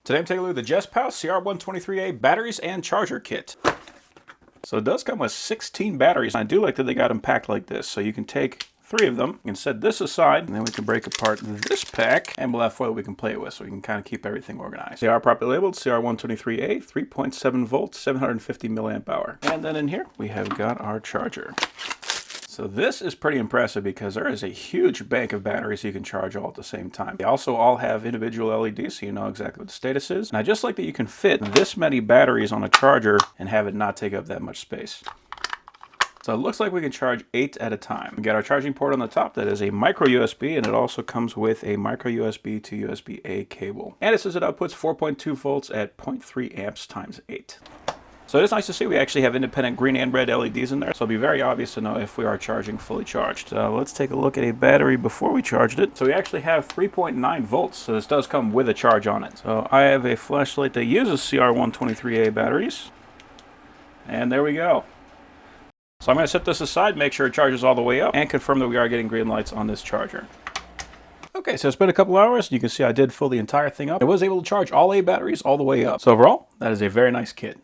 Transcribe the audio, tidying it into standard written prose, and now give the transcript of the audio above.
Today I'm taking a look at the JESSPOW CR123A batteries and charger kit. So it does come with 16 batteries. I do like that they got them packed like this. So you can take 3 of them, you can set this aside, and then we can break apart this pack, and we'll have foil we can play with, so we can kind of keep everything organized. They are properly labeled, CR123A, 3.7 volts, 750 milliamp hour. And then in here, we have got our charger. So this is pretty impressive because there is a huge bank of batteries you can charge all at the same time. They also all have individual LEDs, so you know exactly what the status is. And I just like that you can fit this many batteries on a charger and have it not take up that much space. So it looks like we can charge 8 at a time. We got our charging port on the top that is a micro USB, and it also comes with a micro USB to USB-A cable. And it says it outputs 4.2 volts at 0.3 amps times 8. So it is nice to see we actually have independent green and red LEDs in there, so it'll be very obvious to know if we are charging fully charged. So let's take a look at a battery before we charged it. So we actually have 3.9 volts, so this does come with a charge on it. So I have a flashlight that uses CR123A batteries, and there we go. So I'm going to set this aside, make sure it charges all the way up, and confirm that we are getting green lights on this charger. Okay, so it's been a couple hours. You can see I did fill the entire thing up. I was able to charge all 8 batteries all the way up. So overall, that is a very nice kit.